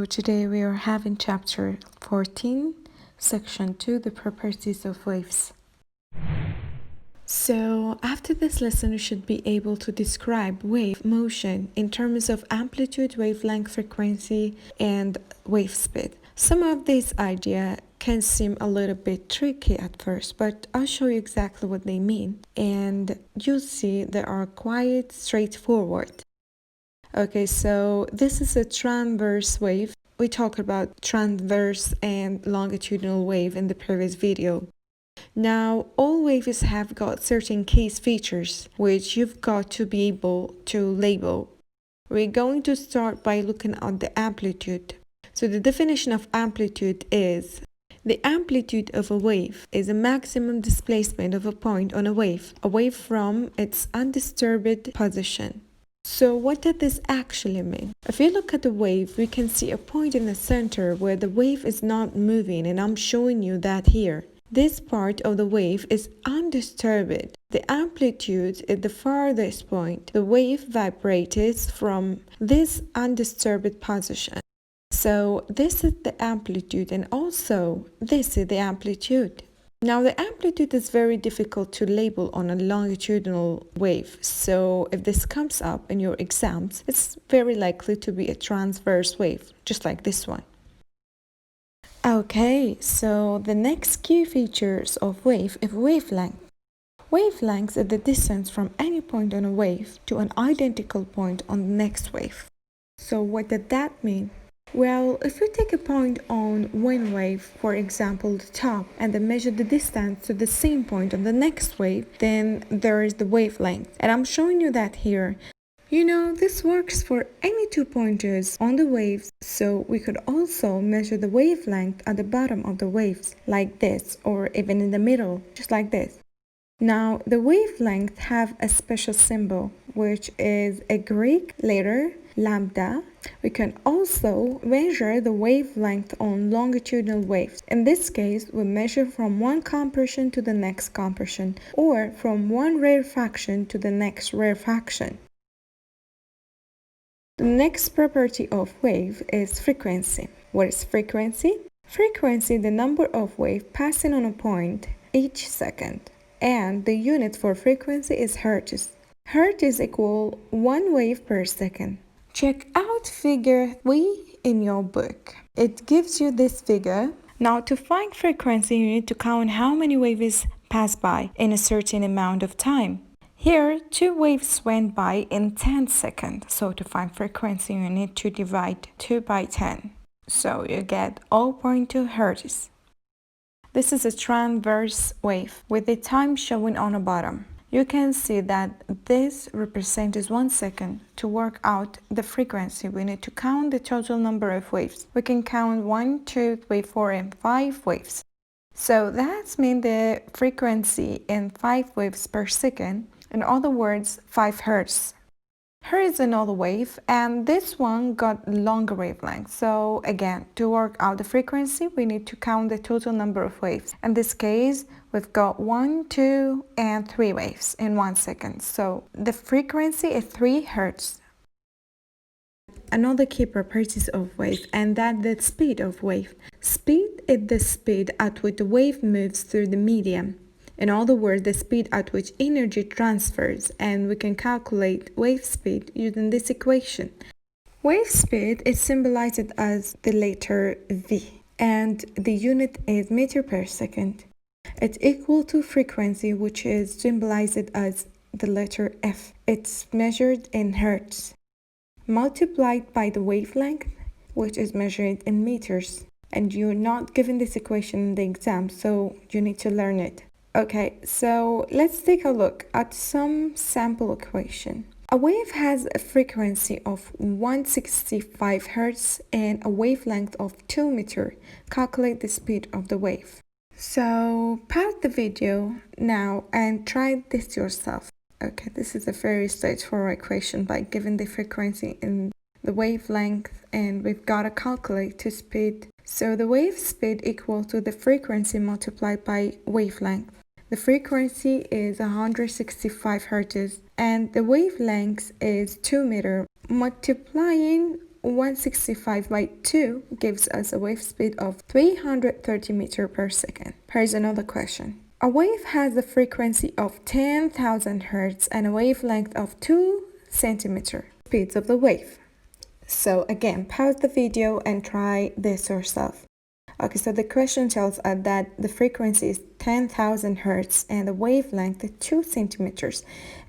today we are having chapter 14, section 2, the properties of waves. So after this lesson, you should be able to describe wave motion in terms of amplitude, wavelength, frequency, and wave speed. Some of these ideas can seem a little bit tricky at first, but I'll show you exactly what they mean, and you'll see they are quite straightforward. Okay, so this is a transverse wave. We talked about transverse and longitudinal wave in the previous video. Now, all waves have got certain case features which you've got to be able to label. We're going to start by looking at the amplitude. So the definition of amplitude is the amplitude of a wave is a maximum displacement of a point on a wave away from its undisturbed position. So what does this actually mean? If you look at the wave, we can see a point in the center where the wave is not moving, and I'm showing you that here. This part of the wave is undisturbed. The amplitude is the farthest point. The wave vibrates from this undisturbed position. So this is the amplitude, and also this is the amplitude. Now the amplitude is very difficult to label on a longitudinal wave, so if this comes up in your exams, it's very likely to be a transverse wave, just like this one. Okay, so the next key features of wave is wavelength. Wavelength is the distance from any point on a wave to an identical point on the next wave. So what does that mean? Well, if we take a point on one wave, for example the top, and then measure the distance to the same point on the next wave, then there is the wavelength. And I'm showing you that here. You know, this works for any 2 pointers on the waves, so we could also measure the wavelength at the bottom of the waves, like this, or even in the middle, just like this. Now, the wavelength have a special symbol, which is a Greek letter, lambda. We can also measure the wavelength on longitudinal waves. In this case, we measure from one compression to the next compression, or from one rarefaction to the next rarefaction. The next property of wave is frequency. What is frequency? Frequency is the number of waves passing on a point each second, and the unit for frequency is hertz. Hertz is equal 1 wave per second. Check out figure 3 in your book. It gives you this figure. Now to find frequency, you need to count how many waves pass by in a certain amount of time. Here, 2 waves went by in 10 seconds. So to find frequency, you need to divide 2 by 10. So you get 0.2 hertz. This is a transverse wave with the time showing on the bottom. You can see that this represents 1 second. To work out the frequency, we need to count the total number of waves. We can count 1, 2, 3, 4, and 5 waves. So that means the frequency in 5 waves per second. In other words, 5 hertz. Here is another wave, and this one got longer wavelength. So again, to work out the frequency, we need to count the total number of waves. In this case, we've got 1, 2, and 3 waves in 1 second. So the frequency is 3 hertz. Another key properties of wave, and that the speed of wave. Speed is the speed at which the wave moves through the medium. In other words, the speed at which energy transfers, and we can calculate wave speed using this equation. Wave speed is symbolized as the letter V, and the unit is meter per second. It's equal to frequency, which is symbolized as the letter F. It's measured in hertz, multiplied by the wavelength, which is measured in meters. And you're not given this equation in the exam, so you need to learn it. Okay, so let's take a look at some sample equation. A wave has a frequency of 165 Hz and a wavelength of 2 meters. Calculate the speed of the wave. So pause the video now and try this yourself. Okay, this is a very straightforward equation by giving the frequency and the wavelength, and we've got to calculate the speed. So the wave speed equal to the frequency multiplied by wavelength. The frequency is 165 Hz and the wavelength is 2 meters. Multiplying 165 by 2 gives us a wave speed of 330 meters per second. Here's another question. A wave has a frequency of 10,000 Hz and a wavelength of 2 centimeters. Speeds of the wave. So again, pause the video and try this yourself. Okay, so the question tells us that the frequency is 10,000 Hz and the wavelength is 2 centimeters.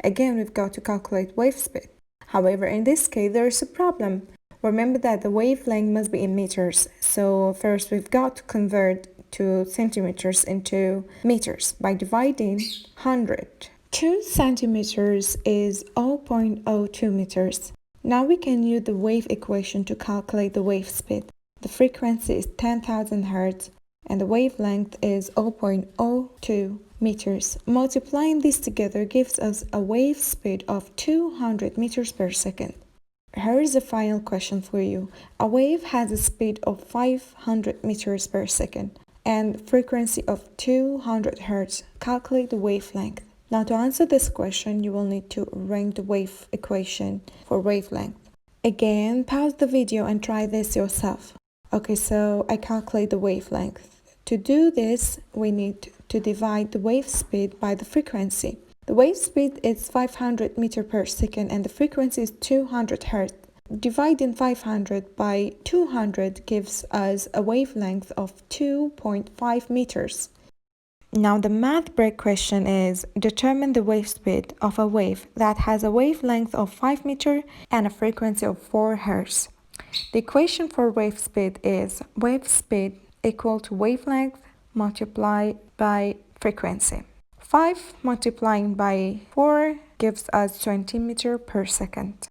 Again, we've got to calculate wave speed. However, in this case, there is a problem. Remember that the wavelength must be in meters. So first, we've got to convert to centimeters into meters by dividing 100. 2 centimeters is 0.02 meters. Now we can use the wave equation to calculate the wave speed. The frequency is 10,000 Hz and the wavelength is 0.02 meters. Multiplying these together gives us a wave speed of 200 meters per second. Here is the final question for you. A wave has a speed of 500 meters per second and frequency of 200 Hz. Calculate the wavelength. Now to answer this question, you will need to arrange the wave equation for wavelength. Again, pause the video and try this yourself. Okay, so I calculate the wavelength. To do this, we need to divide the wave speed by the frequency. The wave speed is 500 meters per second and the frequency is 200 Hz. Dividing 500 by 200 gives us a wavelength of 2.5 meters. Now the math break question is, determine the wave speed of a wave that has a wavelength of 5 meters and a frequency of 4 Hz. The equation for wave speed is wave speed equal to wavelength multiplied by frequency. 5 multiplying by 4 gives us 20 meters per second.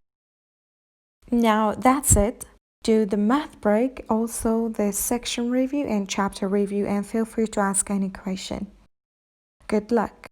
Now that's it. Do the math break, also the section review and chapter review, and feel free to ask any question. Good luck.